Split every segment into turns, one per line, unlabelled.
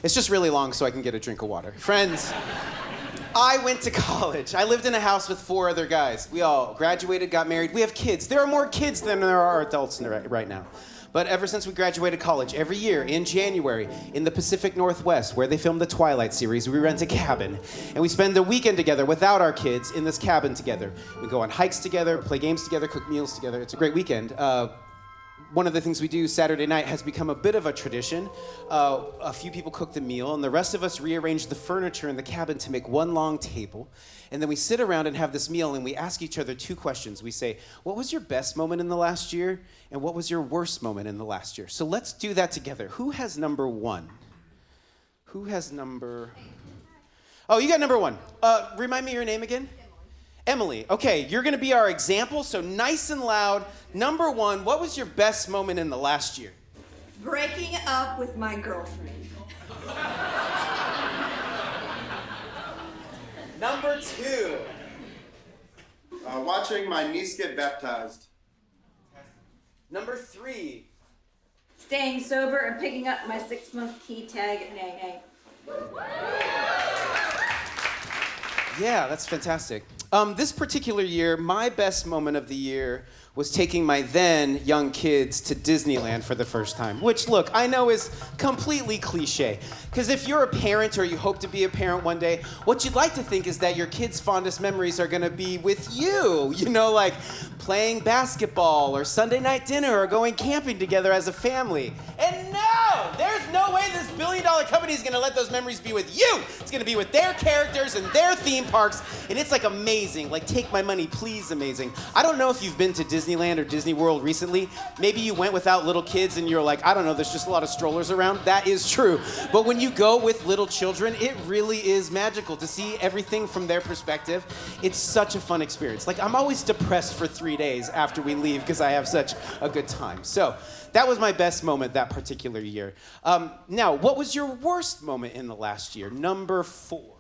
It's just really long so I can get a drink of water. Friends, I went to college. I lived in a house with 4 other guys. We all graduated, got married. We have kids. There are more kids than there are adults right now. But ever since we graduated college, every year in January, in the Pacific Northwest, where they filmed the Twilight series, we rent a cabin. And we spend the weekend together without our kids in this cabin together. We go on hikes together, play games together, cook meals together. It's a great weekend. One of the things we do Saturday night has become a bit of a tradition. A few people cook the meal, and the rest of us rearrange the furniture in the cabin to make one long table. And then we sit around and have this meal, and we ask each other 2 questions. We say, what was your best moment in the last year? And what was your worst moment in the last year? So let's do that together. Who has number 1? Who has number... Oh, you got number 1. Remind me your name again? Emily. Okay, you're going to be our example, so nice and loud. Number 1, what was your best moment in the last year?
Breaking up with my girlfriend.
Number 2.
Watching my niece get baptized.
Number 3.
Staying sober and picking up my 6-month key tag at Nay.
Yeah, that's fantastic. This particular year, my best moment of the year was taking my then young kids to Disneyland for the first time, which, look, I know is completely cliche. Because if you're a parent or you hope to be a parent one day, what you'd like to think is that your kids' fondest memories are going to be with you. You know, like playing basketball or Sunday night dinner or going camping together as a family. And no, there's no way this billion-dollar company is going to let those memories be with you. It's going to be with their characters and their theme parks. And it's like amazing. Like, take my money, please, amazing. I don't know if you've been to Disneyland or Disney World recently. Maybe you went without little kids and you're like, I don't know, there's just a lot of strollers around. That is true. But when you go with little children, it really is magical to see everything from their perspective. It's such a fun experience. Like, I'm always depressed for 3 days after we leave because I have such a good time. So that was my best moment that particular year. Now, what was your worst moment in the last year? Number 4.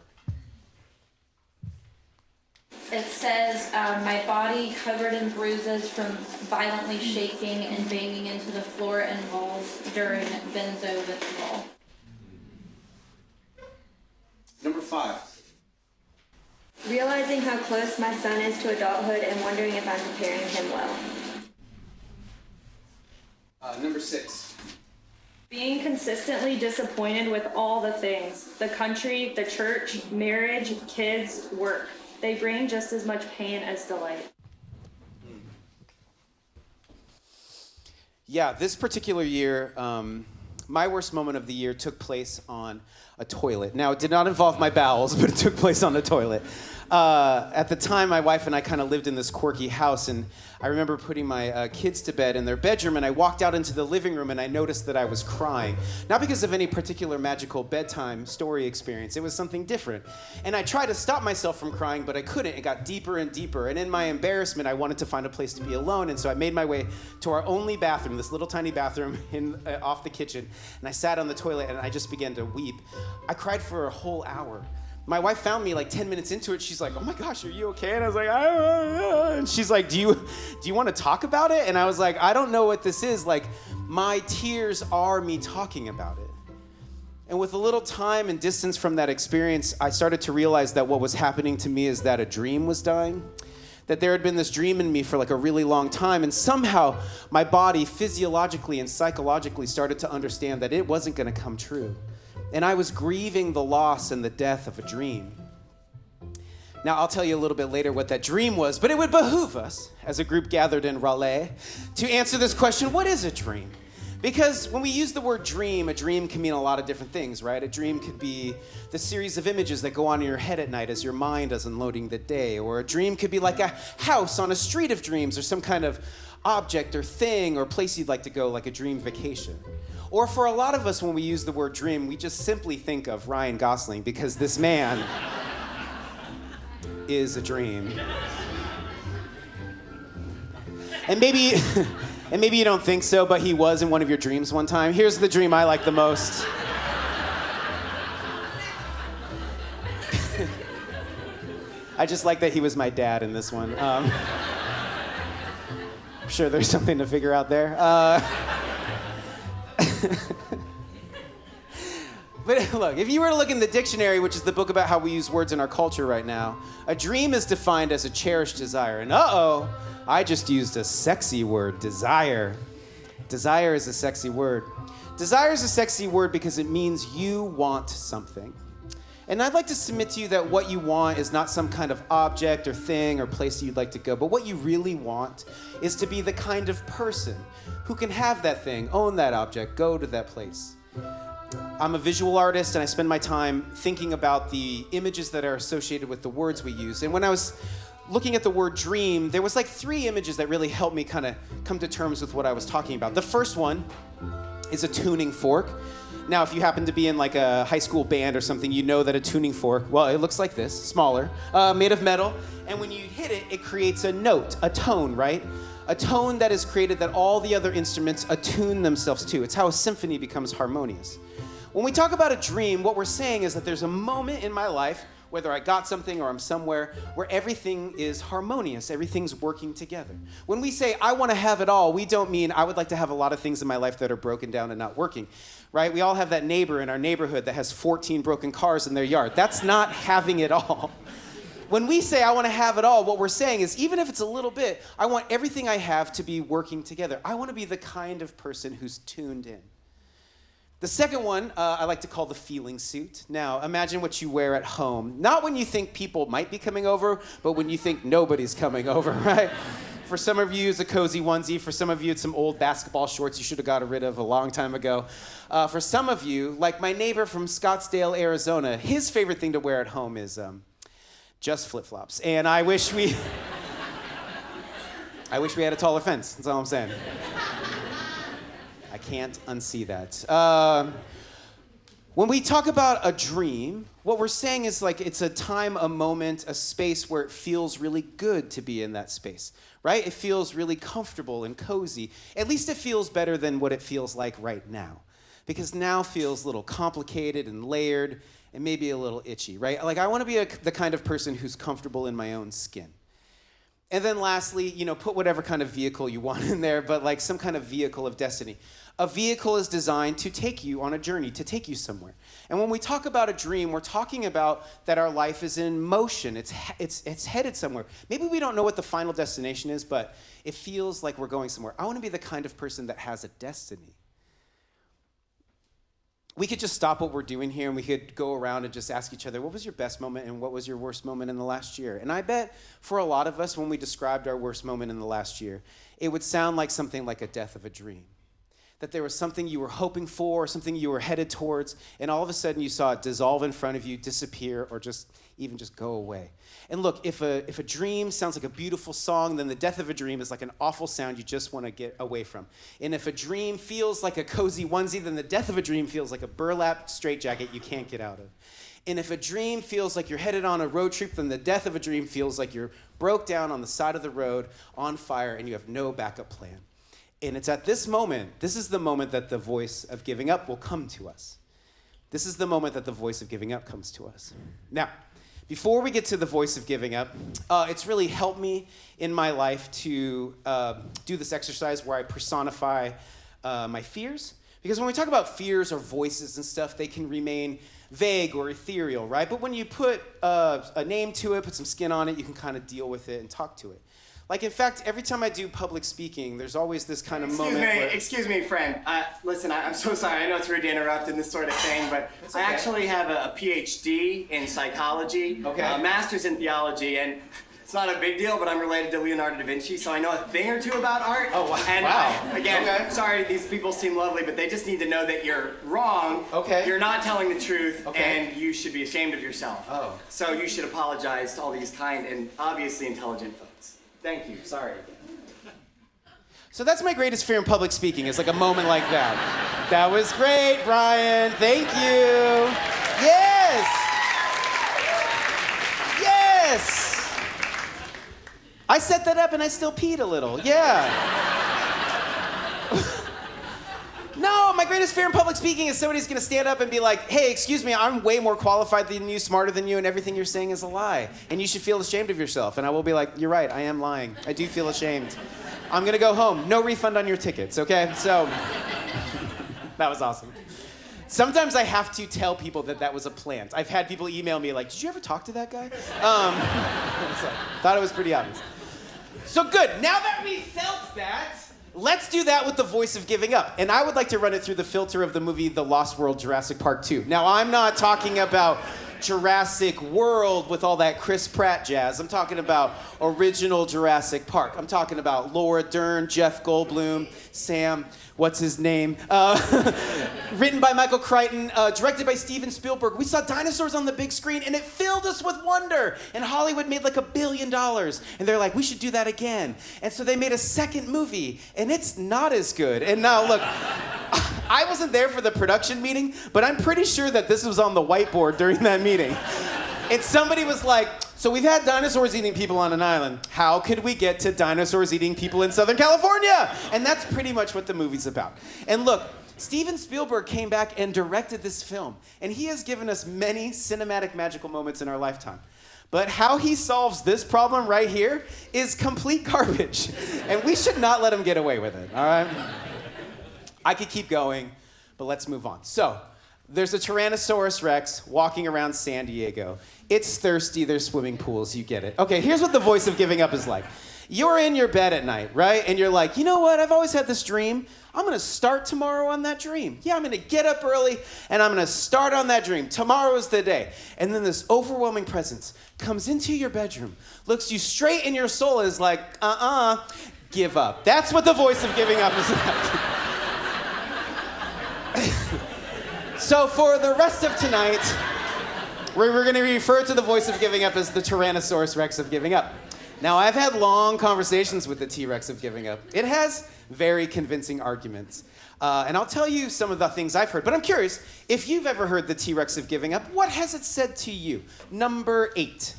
It says, my body covered in bruises from violently shaking and banging into the floor and walls during benzo withdrawal.
Number 5.
Realizing how close my son is to adulthood and wondering if I'm preparing him well.
Number 6.
Being consistently disappointed with all the things: the country, the church, marriage, kids, work. They bring just as much pain as delight.
Yeah, this particular year, my worst moment of the year took place on a toilet. Now, it did not involve my bowels, but it took place on a toilet. At the time, my wife and I kind of lived in this quirky house, and I remember putting my kids to bed in their bedroom, and I walked out into the living room, and I noticed that I was crying. Not because of any particular magical bedtime story experience. It was something different. And I tried to stop myself from crying, but I couldn't. It got deeper and deeper, and in my embarrassment, I wanted to find a place to be alone, and so I made my way to our only bathroom, this little tiny bathroom off the kitchen, and I sat on the toilet, and I just began to weep. I cried for a whole hour. My wife found me like 10 minutes into it. She's like, oh my gosh, are you okay? And I was like, and she's like, do you want to talk about it? And I was like, I don't know what this is. Like, my tears are me talking about it. And with a little time and distance from that experience, I started to realize that what was happening to me is that a dream was dying. That there had been this dream in me for like a really long time, and somehow my body physiologically and psychologically started to understand that it wasn't going to come true. And I was grieving the loss and the death of a dream. Now, I'll tell you a little bit later what that dream was, but it would behoove us, as a group gathered in Raleigh, to answer this question: what is a dream? Because when we use the word dream, a dream can mean a lot of different things, right? A dream could be the series of images that go on in your head at night as your mind is unloading the day. Or a dream could be like a house on a street of dreams, or some kind of object or thing or place you'd like to go, like a dream vacation. Or for a lot of us, when we use the word dream, we just simply think of Ryan Gosling, because this man is a dream. And maybe you don't think so, but he was in one of your dreams one time. Here's the dream I like the most. I just like that he was my dad in this one. I'm sure there's something to figure out there. But look, if you were to look in the dictionary, which is the book about how we use words in our culture right now, a dream is defined as a cherished desire. And I just used a sexy word, desire. Desire is a sexy word. Desire is a sexy word because it means you want something. And I'd like to submit to you that what you want is not some kind of object or thing or place you'd like to go, but what you really want is to be the kind of person who can have that thing, own that object, go to that place. I'm a visual artist and I spend my time thinking about the images that are associated with the words we use. And when I was looking at the word dream, there was like 3 images that really helped me kind of come to terms with what I was talking about. The first one is a tuning fork. Now, if you happen to be in like a high school band or something, you know that a tuning fork, well, it looks like this, smaller, made of metal. And when you hit it, it creates a note, a tone, right? A tone that is created that all the other instruments attune themselves to. It's how a symphony becomes harmonious. When we talk about a dream, what we're saying is that there's a moment in my life, whether I got something or I'm somewhere, where everything is harmonious, everything's working together. When we say, I want to have it all, we don't mean I would like to have a lot of things in my life that are broken down and not working, right? We all have that neighbor in our neighborhood that has 14 broken cars in their yard. That's not having it all. When we say, I want to have it all, what we're saying is, even if it's a little bit, I want everything I have to be working together. I want to be the kind of person who's tuned in. The second one, I like to call the feeling suit. Now, imagine what you wear at home. Not when you think people might be coming over, but when you think nobody's coming over, right? For some of you, it's a cozy onesie. For some of you, it's some old basketball shorts you should have got rid of a long time ago. For some of you, like my neighbor from Scottsdale, Arizona, his favorite thing to wear at home is just flip-flops. And I wish we had a taller fence. That's all I'm saying. I can't unsee that. When we talk about a dream, what we're saying is like it's a time, a moment, a space where it feels really good to be in that space, right? It feels really comfortable and cozy. At least it feels better than what it feels like right now. Because now feels a little complicated and layered and maybe a little itchy, right? Like I want to be the kind of person who's comfortable in my own skin. And then lastly, put whatever kind of vehicle you want in there, but like some kind of vehicle of destiny. A vehicle is designed to take you on a journey, to take you somewhere. And when we talk about a dream, we're talking about that our life is in motion. It's headed somewhere. Maybe we don't know what the final destination is, but it feels like we're going somewhere. I want to be the kind of person that has a destiny. We could just stop what we're doing here and we could go around and just ask each other, what was your best moment and what was your worst moment in the last year? And I bet for a lot of us, when we described our worst moment in the last year, it would sound like something like a death of a dream. That there was something you were hoping for, something you were headed towards, and all of a sudden you saw it dissolve in front of you, disappear, or just go away. And look, if a dream sounds like a beautiful song, then the death of a dream is like an awful sound you just want to get away from. And if a dream feels like a cozy onesie, then the death of a dream feels like a burlap straitjacket you can't get out of. And if a dream feels like you're headed on a road trip, then the death of a dream feels like you're broke down on the side of the road, on fire, and you have no backup plan. And it's at this moment, this is the moment that the voice of giving up will come to us. This is the moment that the voice of giving up comes to us. Now, before we get to the voice of giving up, it's really helped me in my life to do this exercise where I personify my fears. Because when we talk about fears or voices and stuff, they can remain vague or ethereal, right? But when you put a name to it, put some skin on it, you can kind of deal with it and talk to it. Like, in fact, every time I do public speaking, there's always this kind of moment where...
Excuse me, friend. Listen, I'm so sorry. I know it's rude to interrupt in this sort of thing, but
okay.
I actually have a PhD in psychology, a master's in theology, and it's not a big deal, but I'm related to Leonardo da Vinci, so I know a thing or two about art.
Oh, wow.
And
Wow.
Again, sorry, these people seem lovely, but they just need to know that you're wrong.
Okay.
You're not telling the truth,
okay.
and you should be ashamed of yourself.
Oh.
So you should apologize to all these kind and obviously intelligent folks. Thank you. Sorry.
So that's my greatest fear in public speaking, is like a moment like that. That was great, Brian. Thank you. Yes. Yes. I set that up and I still peed a little. Yeah. No, my greatest fear in public speaking is somebody's gonna stand up and be like, hey, excuse me, I'm way more qualified than you, smarter than you, and everything you're saying is a lie. And you should feel ashamed of yourself. And I will be like, you're right, I am lying. I do feel ashamed. I'm gonna go home. No refund on your tickets, okay? So, that was awesome. Sometimes I have to tell people that was a plant. I've had people email me like, did you ever talk to that guy? So, thought it was pretty obvious. So good, now that we felt that, let's do that with the voice of giving up. And I would like to run it through the filter of the movie The Lost World Jurassic Park 2. Now, I'm not talking about Jurassic World with all that Chris Pratt jazz. I'm talking about original Jurassic Park. I'm talking about Laura Dern, Jeff Goldblum, Sam, what's his name? Written by Michael Crichton, directed by Steven Spielberg. We saw dinosaurs on the big screen and it filled us with wonder. And Hollywood made like $1 billion. And they're like, we should do that again. And so they made a second movie and it's not as good. And now look, I wasn't there for the production meeting, but I'm pretty sure that this was on the whiteboard during that meeting. And somebody was like, so we've had dinosaurs eating people on an island. How could we get to dinosaurs eating people in Southern California? And that's pretty much what the movie's about. And look, Steven Spielberg came back and directed this film, and he has given us many cinematic magical moments in our lifetime. But how he solves this problem right here is complete garbage. And we should not let him get away with it, all right? I could keep going, but let's move on. So, there's a Tyrannosaurus Rex walking around San Diego. It's thirsty, there's swimming pools, you get it. Okay, here's what the voice of giving up is like. You're in your bed at night, right? And you're like, you know what, I've always had this dream. I'm gonna start tomorrow on that dream. Yeah, I'm gonna get up early and I'm gonna start on that dream. Tomorrow is the day. And then this overwhelming presence comes into your bedroom, looks you straight in your soul and is like, give up. That's what the voice of giving up is like. So for the rest of tonight, we're going to refer to the voice of giving up as the Tyrannosaurus Rex of giving up. Now, I've had long conversations with the T-Rex of giving up. It has very convincing arguments. And I'll tell you some of the things I've heard. But I'm curious, if you've ever heard the T-Rex of giving up, what has it said to you? Number 8.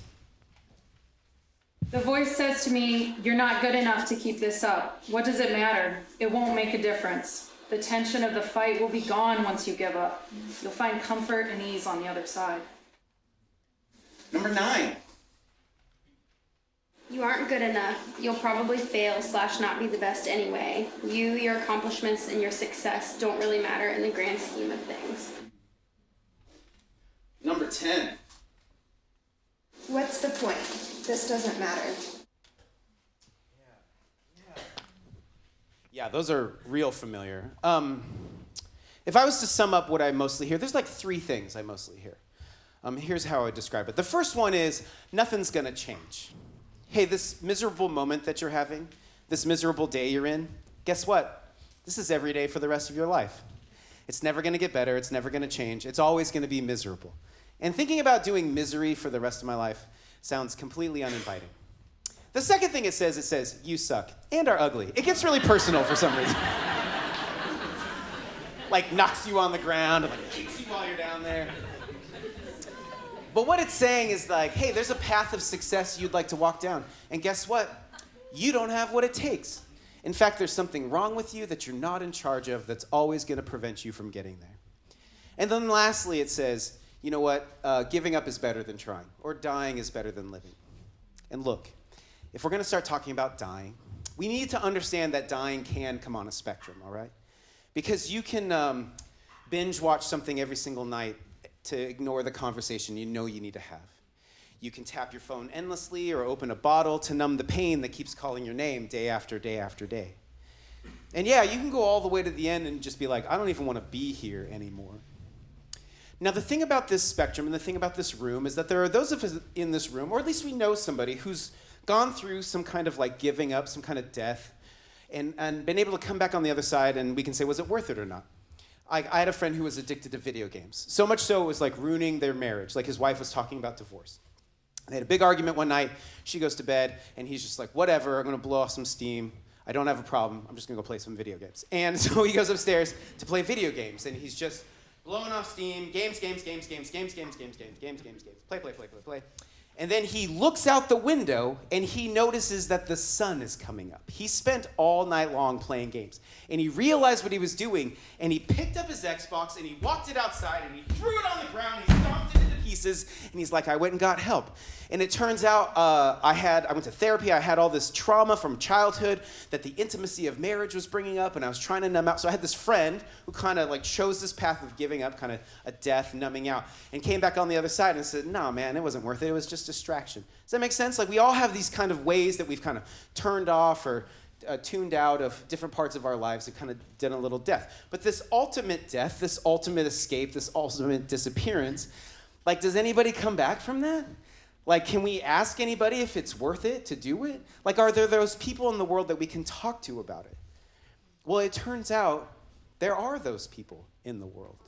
The voice says to me, you're not good enough to keep this up. What does it matter? It won't make a difference. The tension of the fight will be gone once you give up. You'll find comfort and ease on the other side.
Number 9.
You aren't good enough. You'll probably fail / not be the best anyway. You, your accomplishments, and your success don't really matter in the grand scheme of things.
Number 10.
What's the point? This doesn't matter.
Yeah, those are real familiar. If I was to sum up what I mostly hear, there's like 3 things I mostly hear. Here's how I would describe it. The first one is, nothing's gonna change. Hey, this miserable moment that you're having, this miserable day you're in, guess what? This is every day for the rest of your life. It's never gonna get better, it's never gonna change, it's always gonna be miserable. And thinking about doing misery for the rest of my life sounds completely uninviting. The second thing it says, you suck and are ugly. It gets really personal for some reason. Like knocks you on the ground, and like kicks you while you're down there. But what it's saying is like, hey, there's a path of success you'd like to walk down. And guess what? You don't have what it takes. In fact, there's something wrong with you that you're not in charge of that's always gonna prevent you from getting there. And then lastly, it says, you know what? Giving up is better than trying, or dying is better than living. And look, if we're gonna start talking about dying, we need to understand that dying can come on a spectrum, all right? Because you can binge watch something every single night to ignore the conversation you know you need to have. You can tap your phone endlessly or open a bottle to numb the pain that keeps calling your name day after day after day. And yeah, you can go all the way to the end and just be like, I don't even want to be here anymore. Now, the thing about this spectrum and the thing about this room is that there are those of us in this room, or at least we know somebody who's gone through some kind of like giving up, some kind of death, and been able to come back on the other side, and we can say, was it worth it or not? I had a friend who was addicted to video games. So much so it was like ruining their marriage. Like his wife was talking about divorce. They had a big argument one night. She goes to bed, and he's just like, whatever, I'm gonna blow off some steam. I don't have a problem. I'm just gonna go play some video games. And so he goes upstairs to play video games, and he's just blowing off steam, games, play. And then he looks out the window and he notices that the sun is coming up. He spent all night long playing games. And he realized what he was doing, and he picked up his Xbox and he walked it outside and he threw it on the ground, he stomped it into pieces. pieces. And he's like, I went and got help. And it turns out I went to therapy. I had all this trauma from childhood that the intimacy of marriage was bringing up, and I was trying to numb out. So I had this friend who kind of like chose this path of giving up, kind of a death, numbing out, and came back on the other side and said, no, man, it wasn't worth it. It was just distraction. Does that make sense? Like, we all have these kind of ways that we've kind of turned off or tuned out of different parts of our lives that kind of done a little death. But this ultimate death, this ultimate escape, this ultimate disappearance, like, does anybody come back from that? Like, can we ask anybody if it's worth it to do it? Like, are there those people in the world that we can talk to about it? Well, it turns out there are those people in the world.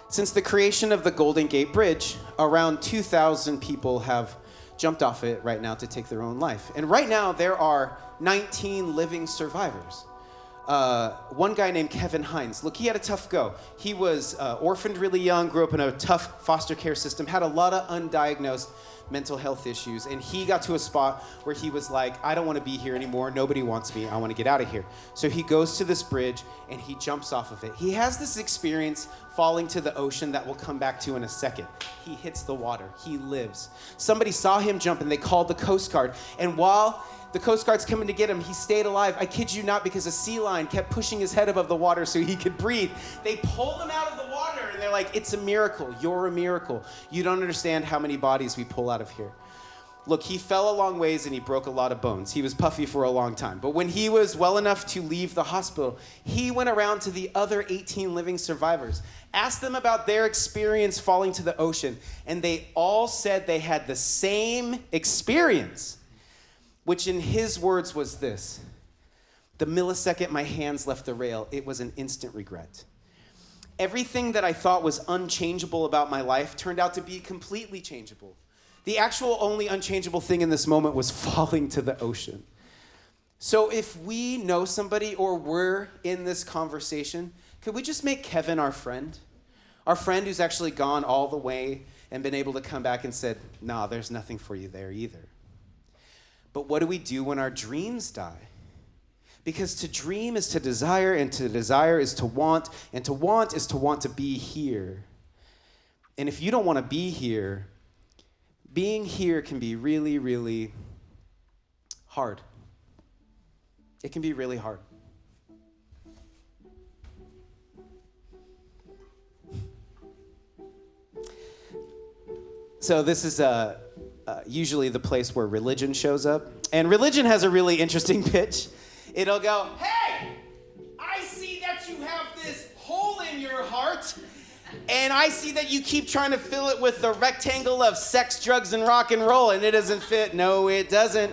Since the creation of the Golden Gate Bridge, around 2,000 people have jumped off it right now to take their own life. And right now, there are 19 living survivors. One guy named Kevin Hines. Look, he had a tough go. He was orphaned really young, grew up in a tough foster care system, had a lot of undiagnosed mental health issues, and he got to a spot where he was like, I don't want to be here anymore. Nobody wants me. I want to get out of here. So he goes to this bridge, and he jumps off of it. He has this experience falling to the ocean that we'll come back to in a second. He hits the water. He lives. Somebody saw him jump, and they called the Coast Guard. And while the Coast Guard's coming to get him, he stayed alive. I kid you not, because a sea lion kept pushing his head above the water so he could breathe. They pulled him out of the water, and they're like, it's a miracle. You're a miracle. You don't understand how many bodies we pull out of here. Look, he fell a long ways, and he broke a lot of bones. He was puffy for a long time. But when he was well enough to leave the hospital, he went around to the other 18 living survivors, asked them about their experience falling to the ocean, and they all said they had the same experience, which in his words was this: the millisecond my hands left the rail, it was an instant regret. Everything that I thought was unchangeable about my life turned out to be completely changeable. The actual only unchangeable thing in this moment was falling to the ocean. So if we know somebody or we're in this conversation, could we just make Kevin our friend? Our friend who's actually gone all the way and been able to come back and said, nah, there's nothing for you there either. But what do we do when our dreams die? Because to dream is to desire, and to desire is to want, and to want is to want to be here. And if you don't want to be here, being here can be really, really hard. It can be really hard. So this is usually the place where religion shows up. And religion has a really interesting pitch. It'll go, hey, I see that you have this hole in your heart, and I see that you keep trying to fill it with the rectangle of sex, drugs, and rock and roll, and it doesn't fit. No, it doesn't.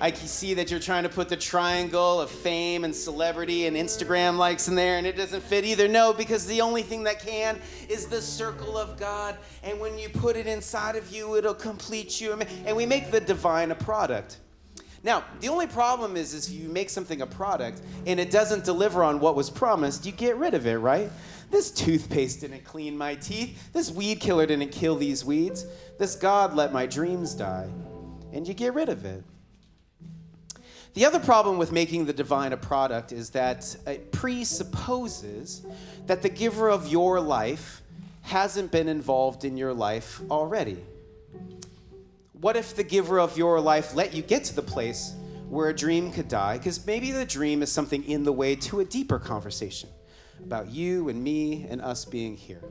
I can see that you're trying to put the triangle of fame and celebrity and Instagram likes in there, and it doesn't fit either. No, because the only thing that can is the circle of God, and when you put it inside of you, it'll complete you. And we make the divine a product. Now, the only problem is if you make something a product and it doesn't deliver on what was promised, you get rid of it, right? This toothpaste didn't clean my teeth. This weed killer didn't kill these weeds. This God let my dreams die. And you get rid of it. The other problem with making the divine a product is that it presupposes that the giver of your life hasn't been involved in your life already. What if the giver of your life let you get to the place where a dream could die? Because maybe the dream is something in the way to a deeper conversation about you and me and us being here.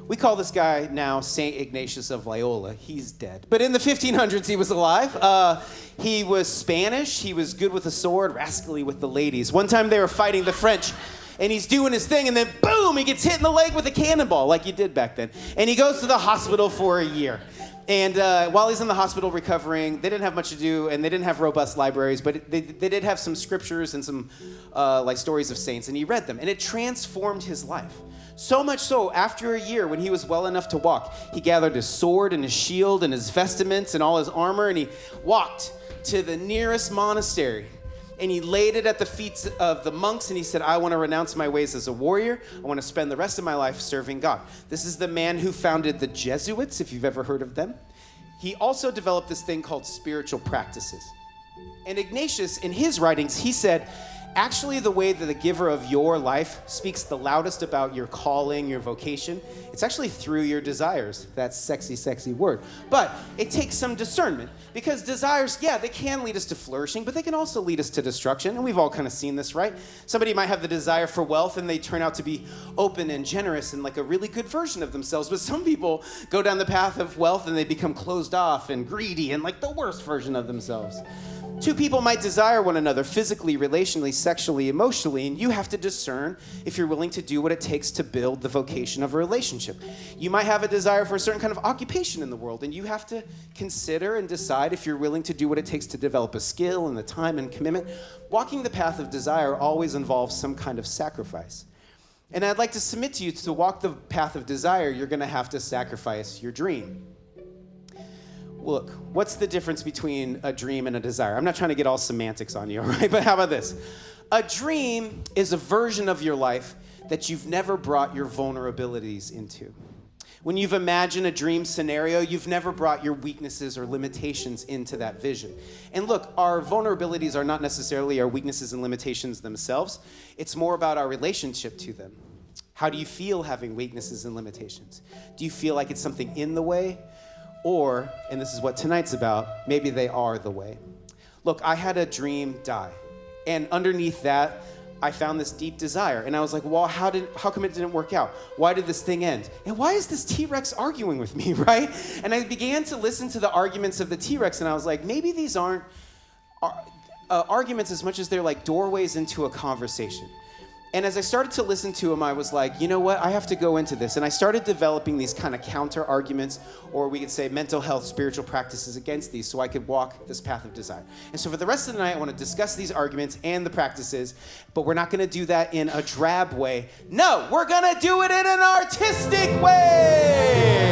We call this guy now St. Ignatius of Loyola. He's dead. But in the 1500s, he was alive. He was Spanish. He was good with a sword, rascally with the ladies. One time they were fighting the French, and he's doing his thing, and then boom, he gets hit in the leg with a cannonball, like you did back then. And he goes to the hospital for a year. And while he's in the hospital recovering, they didn't have much to do, and they didn't have robust libraries, but they did have some scriptures and some like stories of saints, and he read them, and it transformed his life. So much so, after a year, when he was well enough to walk, he gathered his sword and his shield and his vestments and all his armor, and he walked to the nearest monastery, and he laid it at the feet of the monks, and he said, I want to renounce my ways as a warrior. I want to spend the rest of my life serving God. This is the man who founded the Jesuits, if you've ever heard of them. He also developed this thing called spiritual practices. And Ignatius, in his writings, he said, actually the way that the giver of your life speaks the loudest about your calling, your vocation, it's actually through your desires. That sexy, sexy word. But it takes some discernment because desires, yeah, they can lead us to flourishing, but they can also lead us to destruction. And we've all kind of seen this, right? Somebody might have the desire for wealth and they turn out to be open and generous and like a really good version of themselves. But some people go down the path of wealth and they become closed off and greedy and like the worst version of themselves. Two people might desire one another physically, relationally, sexually, emotionally, and you have to discern if you're willing to do what it takes to build the vocation of a relationship. You might have a desire for a certain kind of occupation in the world, and you have to consider and decide if you're willing to do what it takes to develop a skill and the time and commitment. Walking the path of desire always involves some kind of sacrifice. And I'd like to submit to you, to walk the path of desire, you're going to have to sacrifice your dream. Look, what's the difference between a dream and a desire? I'm not trying to get all semantics on you, all right? But how about this? A dream is a version of your life that you've never brought your vulnerabilities into. When you've imagined a dream scenario, you've never brought your weaknesses or limitations into that vision. And look, our vulnerabilities are not necessarily our weaknesses and limitations themselves. It's more about our relationship to them. How do you feel having weaknesses and limitations? Do you feel like it's something in the way? Or, and this is what tonight's about, maybe they are the way. Look, I had a dream die. And underneath that, I found this deep desire. And I was like, well, how come it didn't work out? Why did this thing end? And why is this T-Rex arguing with me, right? And I began to listen to the arguments of the T-Rex, and I was like, maybe these aren't arguments as much as they're like doorways into a conversation. And as I started to listen to him, I was like, you know what? I have to go into this. And I started developing these kind of counter arguments, or we could say mental health, spiritual practices against these, so I could walk this path of desire. And so for the rest of the night, I want to discuss these arguments and the practices, but we're not going to do that in a drab way. No, we're going to do it in an artistic way.